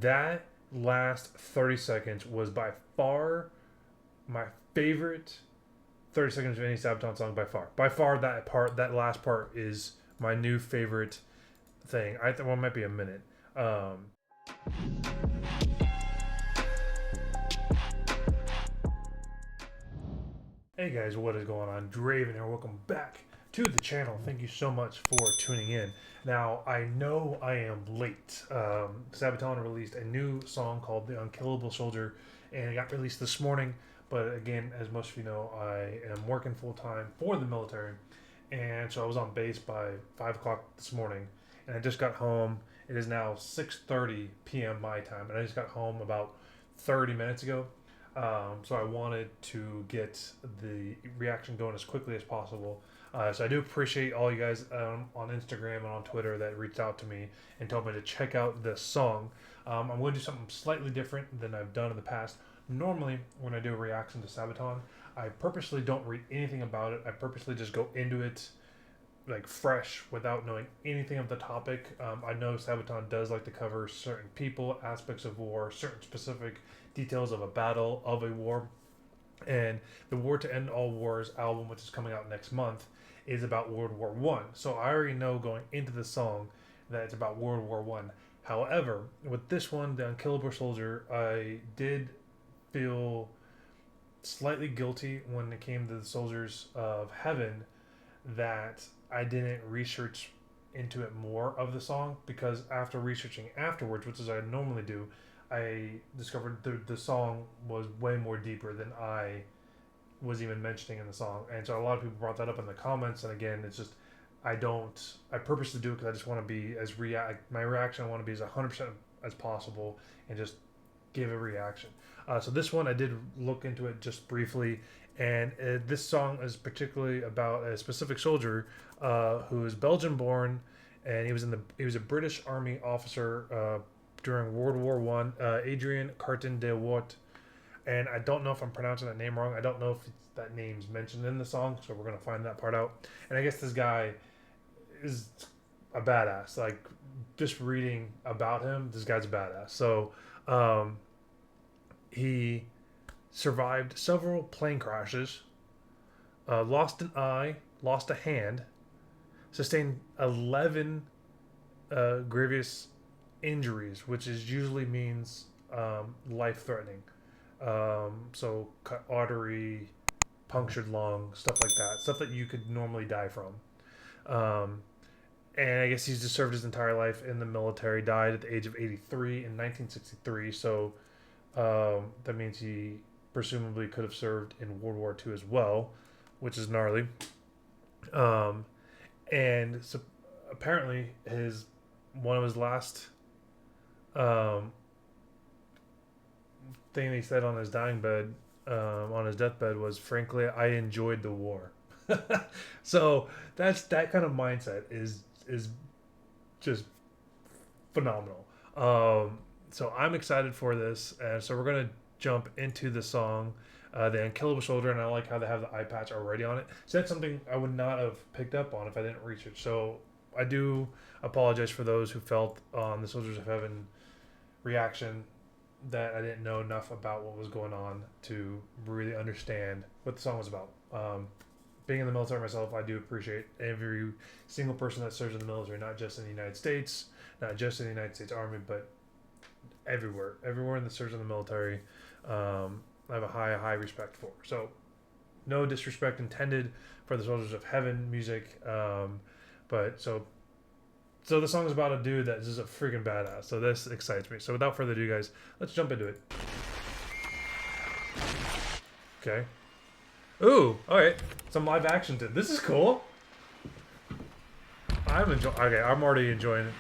That last 30 seconds was by far my favorite 30 seconds of any Sabaton song by far. By far, that last part is my new favorite thing. Well, it might be a minute. Hey guys, what is going on? Draven here. Welcome back to the channel. Thank you so much for tuning in. Now, I know I am late. Sabaton released a new song called The Unkillable Soldier, and it got released this morning. But again, as most of you know, I am working full-time for the military, and so I was on base by 5 o'clock this morning, and I just got home. It is now 6:30 p.m. my time, and I just got home about 30 minutes ago. So I wanted to get the reaction going as quickly as possible. So I do appreciate all you guys on Instagram and on Twitter that reached out to me and told me to check out this song. I'm going to do something slightly different than I've done in the past. Normally, when I do a reaction to Sabaton, I purposely don't read anything about it. I purposely just go into it like fresh without knowing anything of the topic. I know Sabaton does like to cover certain people, aspects of war, certain specific details of a battle, of a war. And the War to End All Wars album, which is coming out next month, is about World War One. So I already know going into the song that it's about World War One. However, with this one, The Unkillable Soldier, I did feel slightly guilty when it came to the Soldiers of Heaven that I didn't research into it more of the song, because after researching afterwards, which is I normally do, I discovered the song was way more deeper than I was even mentioning in the song. And so a lot of people brought that up in the comments, and again, it's just I purposely do it because I just want to be as my reaction, I want to be as 100% as possible and just give a reaction. So this one I did look into it just briefly, and this song is particularly about a specific soldier who is Belgian born, and he was a British Army officer during World War One, Adrian Carton de Wort. And I don't know if I'm pronouncing that name wrong. I don't know if that name's mentioned in the song, so we're going to find that part out. And I guess this guy is a badass. Like, just reading about him, this guy's a badass. So, he survived several plane crashes, lost an eye, lost a hand, sustained 11 grievous injuries, which usually means life-threatening. So cut artery, punctured lung, stuff like that. Stuff that you could normally die from. And I guess he's just served his entire life in the military, died at the age of 83 in 1963. So that means he presumably could have served in World War II as well, which is gnarly. And so apparently one of his last thing he said on his dying bed, on his deathbed, was, "Frankly, I enjoyed the war." So that kind of mindset is just phenomenal. So I'm excited for this, and so we're gonna jump into the song, "The Unkillable Soldier," and I like how they have the eye patch already on it. So that's something I would not have picked up on if I didn't research. So I do apologize for those who felt on the Soldiers of Heaven reaction that I didn't know enough about what was going on to really understand what the song was about. Being in the military myself, I do appreciate every single person that serves in the military, not just in the United States, not just in the United States Army, but everywhere in the serves in the military. I have a high respect for. So no disrespect intended for the Soldiers of Heaven music, but so the song is about a dude that is just a freaking badass. So this excites me. So without further ado, guys, let's jump into it. Okay. Ooh, all right. Some live action to this is cool. I'm already enjoying it.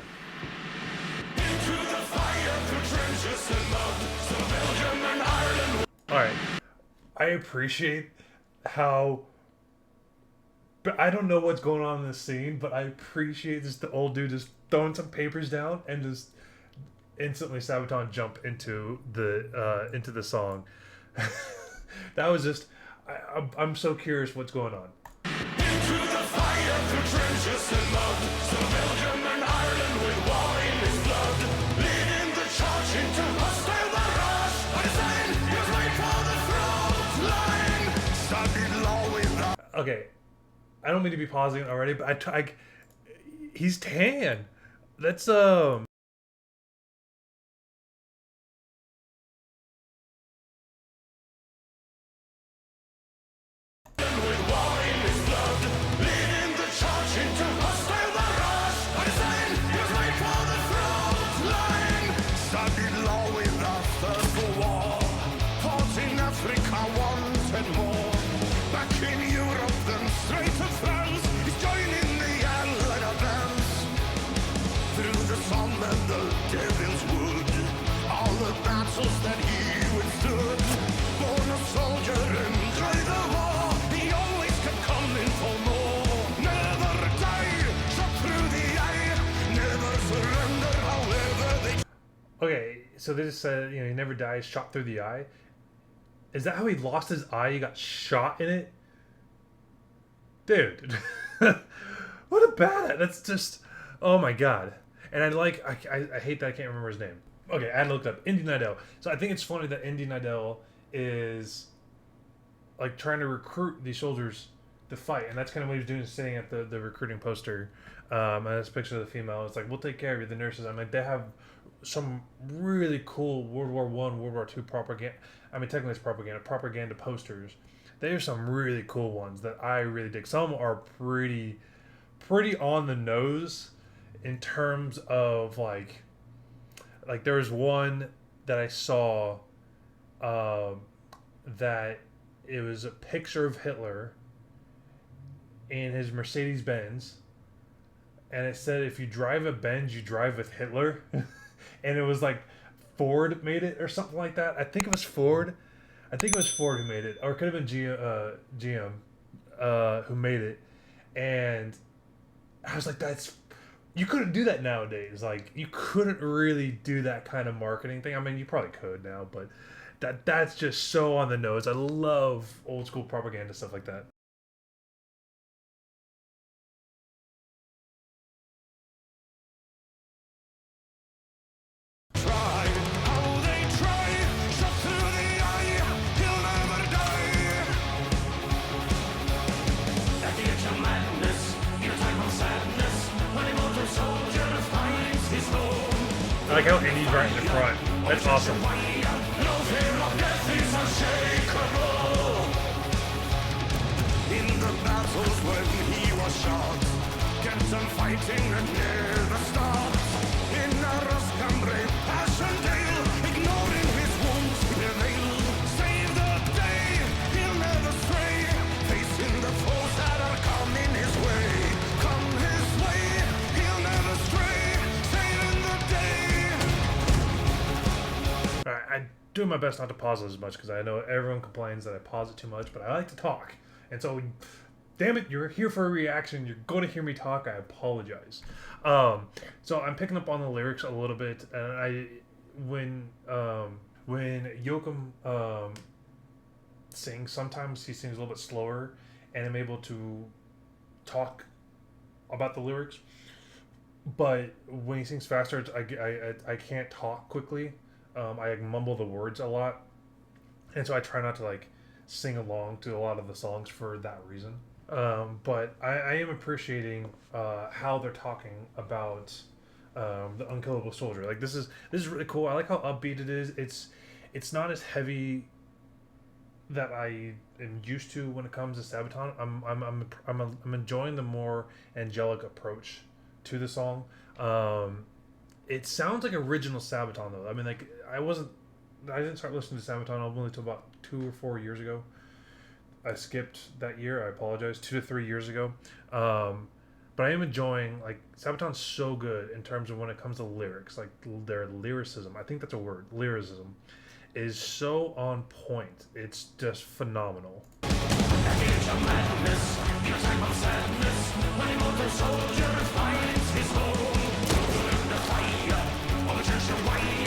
All right. I appreciate how, but I don't know what's going on in this scene, but I appreciate just the old dude just throwing some papers down and just instantly Sabaton jump into the song. That was just, I'm so curious what's going on. Into the fire, through trenches and mud, so Belgium and Ireland with war in his blood, leading the charge into Okay, I don't mean to be pausing already, but he's tan. That's okay. So they just said, you know, he never dies, shot through the eye. Is that how he lost his eye? He got shot in it, dude. What a bad. That's just. Oh my god. And I hate that I can't remember his name. Okay, I had to look it up. Indy Nidell. So I think it's funny that Indy Nidell is like trying to recruit these soldiers to fight, and that's kind of what he's doing, sitting at the recruiting poster. And this picture of the female. It's like, we'll take care of you, the nurses. I'm like, they have some really cool World War One, World War Two propaganda. I mean, technically it's propaganda posters. There's some really cool ones that I really dig. Some are pretty on the nose in terms of like there was one that I saw that it was a picture of Hitler in his Mercedes Benz, and it said, if you drive a Benz, you drive with Hitler. And it was like Ford made it or something like that. I think it was Ford. I think it was Ford who made it, or it could have been GM who made it. And I was like, you couldn't do that nowadays. Like, you couldn't really do that kind of marketing thing. I mean, you probably could now, but that's just so on the nose. I love old school propaganda stuff like that. I like how Indy's right in the front. That's awesome. In the battles when he was shot, kept on fighting and never stopped. In Arras, Cambrai, Passchendaele, ignoring his wounds, prevailed. Save the day, he'll never stray, facing the foes that are coming his way. Come his way, he'll never stray, saving the day. Alright, I do my best not to pause it as much because I know everyone complains that I pause it too much, but I like to talk. And so, damn it, you're here for a reaction. You're going to hear me talk. I apologize. So I'm picking up on the lyrics a little bit, and when Joachim sings, sometimes he sings a little bit slower, and I'm able to talk about the lyrics. But when he sings faster, I can't talk quickly. I mumble the words a lot, and so I try not to sing along to a lot of the songs for that reason. But I am appreciating how they're talking about the unkillable soldier. Like, this is really cool. I like how upbeat it is. It's not as heavy that I am used to when it comes to Sabaton. I'm enjoying the more angelic approach to the song. It sounds like original Sabaton though. I mean, I didn't start listening to Sabaton only until about 2 or 4 years ago. I skipped that year. I apologize. 2 to 3 years ago. But I am enjoying, Sabaton's so good in terms of when it comes to lyrics. Like, their lyricism. I think that's a word. Lyricism is so on point. It's just phenomenal.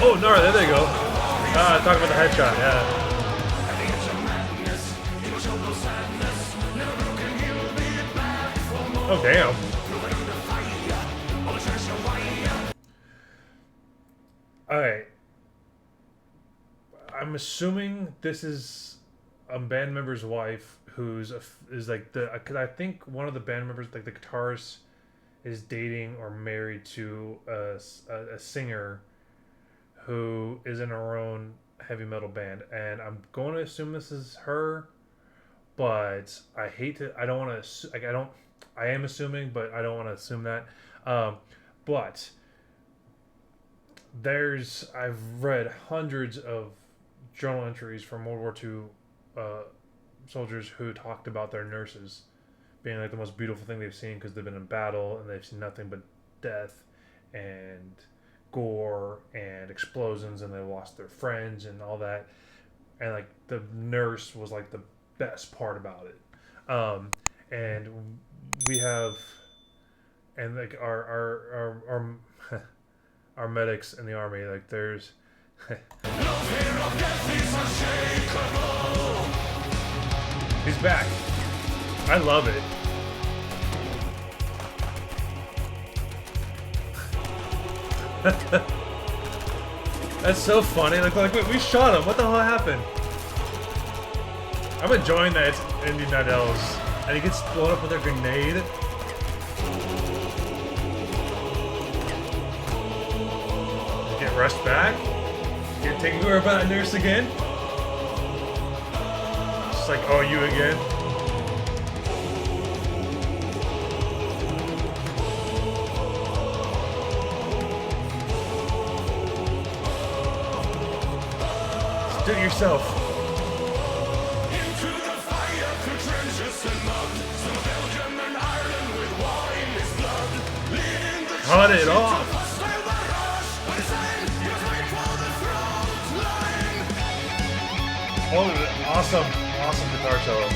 Oh, no, there they go. Talking about the headshot, yeah. Oh, damn. Alright. I'm assuming this is a band member's wife is like the, because I think one of the band members, like the guitarist, is dating or married to a singer who is in her own heavy metal band, and I'm going to assume this is her, but I hate to. I don't want to. Like, I don't. I am assuming, but I don't want to assume that. But I've read hundreds of journal entries from World War II soldiers who talked about their nurses being like the most beautiful thing they've seen because they've been in battle and they've seen nothing but death and gore and explosions, and they lost their friends and all that, and like the nurse was like the best part about it. And we have, and like our medics in the army, like there's he's back. I love it. That's so funny. Like wait, we shot him. What the hell happened? I'm enjoying that it's Indian Idol's, and he gets blown up with a grenade. Get rushed back. Get taken over by that nurse again. Just like, oh, you again. Just do it yourself. Into the fire, through trenches and mud. Some Belgium and Ireland with wine is blood. Leading the Cut it off. Oh, awesome guitar solo.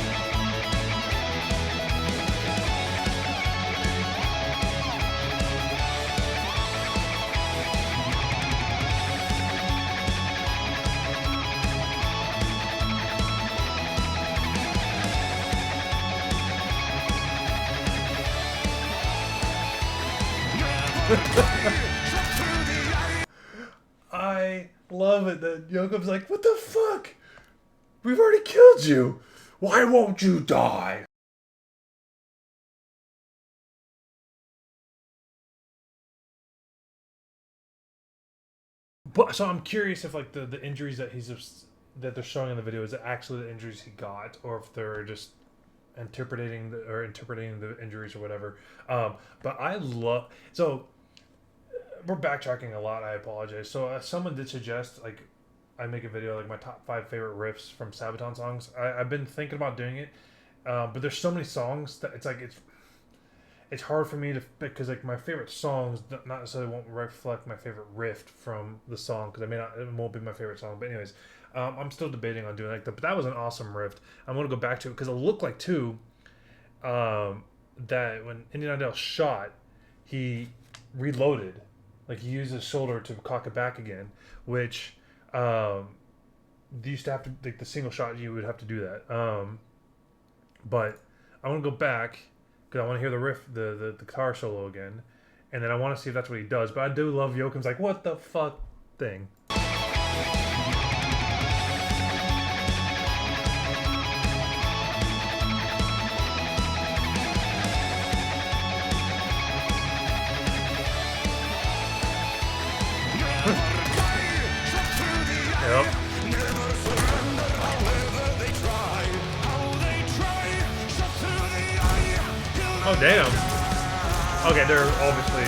I love it that Yoakum's like, what the fuck? We've already killed you. Why won't you die? But so I'm curious if like the injuries that that they're showing in the video is actually the injuries he got, or if they're just interpreting the injuries or whatever. But I love so we're backtracking a lot. I apologize. So someone did suggest like I make a video like my top 5 favorite riffs from Sabaton songs. I've been thinking about doing it, but there's so many songs that it's hard for me to, because like my favorite songs not necessarily won't reflect my favorite riff from the song, because it won't be my favorite song. But anyways, I'm still debating on doing like that. But that was an awesome riff. I'm gonna go back to it because it looked like too that when Indian Idol shot, he reloaded, like he used his shoulder to cock it back again, which you used to have to, like the single shot you would have to do that. But I want to go back because I want to hear the riff, the guitar solo again, and then I want to see if that's what he does. But I do love Yoakum's like, what the fuck thing. Yep. Oh damn. Okay, they're obviously.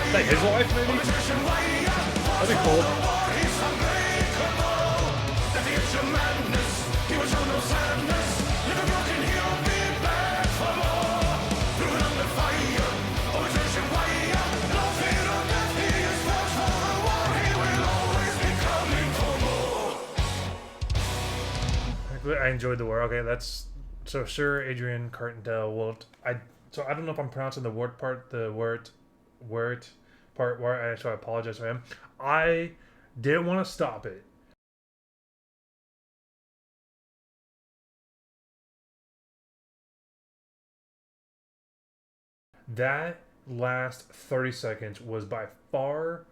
Is that his wife, maybe? That'd be cool. I enjoyed the war. Okay, that's so Sir Adrian Cartendale. Well, I don't know if I'm pronouncing the word part, word part where so I apologize for him. I didn't want to stop it. That last 30 seconds was by far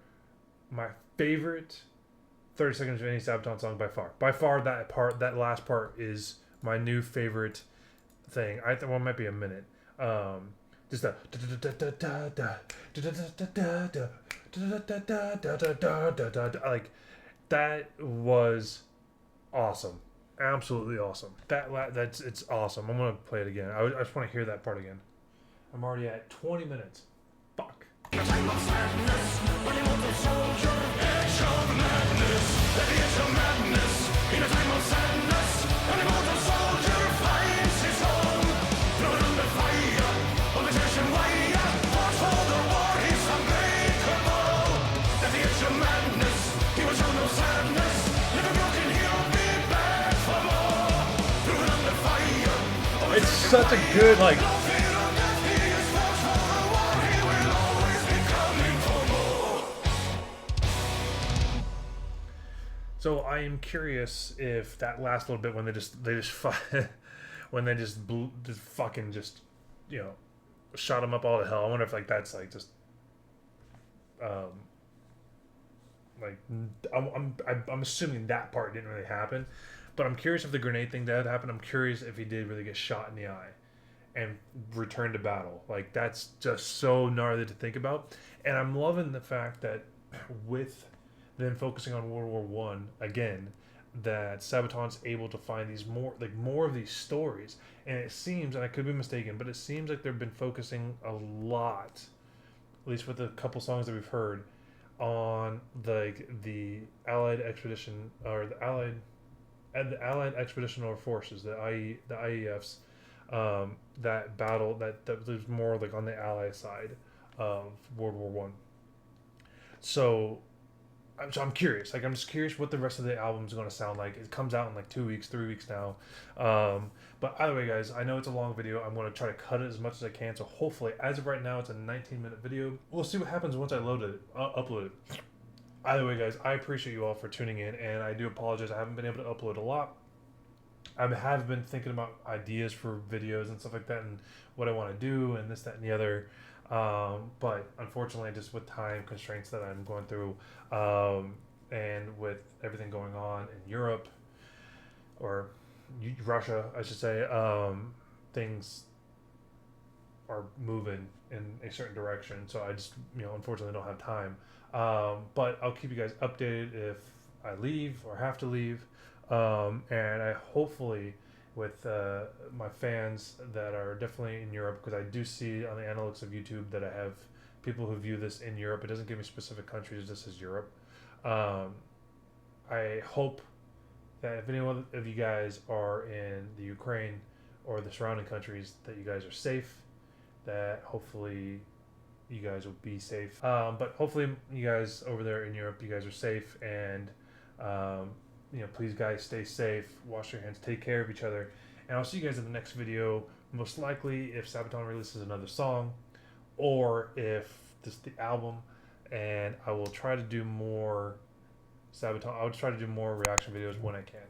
my favorite 30 seconds of any Sabaton song by far. By far, that last part is my new favorite thing. I think, well, it might be a minute. Just the like that was awesome, absolutely awesome. That's it's awesome. I'm gonna play it again. I just want to hear that part again. I'm already at 20 minutes. Fuck. In a time of sadness, when you want a soldier, edge of madness, at the edge of madness. In a time of sadness, when you want a soldier finds his home. Thrown under fire, on the tension wire, fought for the war, he's unbreakable. At the edge of madness, he will show no sadness. Never broken, he'll be back for more. Thrown under fire, on the It's such a good like. So I am curious if that last little bit when they just when they just fucking you know shot him up all to hell. I wonder if like that's like just like I'm assuming that part didn't really happen, but I'm curious if the grenade thing did happen. I'm curious if he did really get shot in the eye and return to battle. Like that's just so gnarly to think about, and I'm loving the fact that with then focusing on World War One again, that Sabaton's able to find these more of these stories, and it seems, and I could be mistaken, but it seems like they've been focusing a lot, at least with the couple songs that we've heard, on the Allied expedition or the Allied Expeditionary Forces, the IEFs, that battle that was more like on the Allied side of World War One. So I'm curious. Like, I'm just curious what the rest of the album is going to sound like. It comes out in like 2 weeks, 3 weeks now. But either way, guys, I know it's a long video. I'm going to try to cut it as much as I can. So hopefully, as of right now, it's a 19-minute video. We'll see what happens once I upload it. Either way, guys, I appreciate you all for tuning in, and I do apologize. I haven't been able to upload a lot. I have been thinking about ideas for videos and stuff like that, and what I want to do, and this, that, and the other. But unfortunately, just with time constraints that I'm going through, and with everything going on in Europe or Russia, I should say, things are moving in a certain direction. So I just, unfortunately don't have time. But I'll keep you guys updated if I leave or have to leave. And I hopefully with my fans that are definitely in Europe, because I do see on the analytics of YouTube that I have people who view this in Europe. It doesn't give me specific countries, it just says Europe. I hope that if anyone of you guys are in the Ukraine or the surrounding countries, that you guys are safe, that hopefully you guys will be safe. But hopefully you guys over there in Europe, you guys are safe, and please guys stay safe, wash your hands, take care of each other, and I'll see you guys in the next video, most likely if Sabaton releases another song, or if this is the album, and I will try to do more Sabaton. I'll try to do more reaction videos when I can.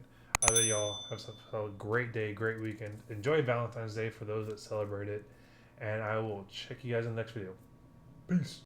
Either y'all have a great day, great weekend. Enjoy Valentine's Day for those that celebrate it, and I will check you guys in the next video. Peace.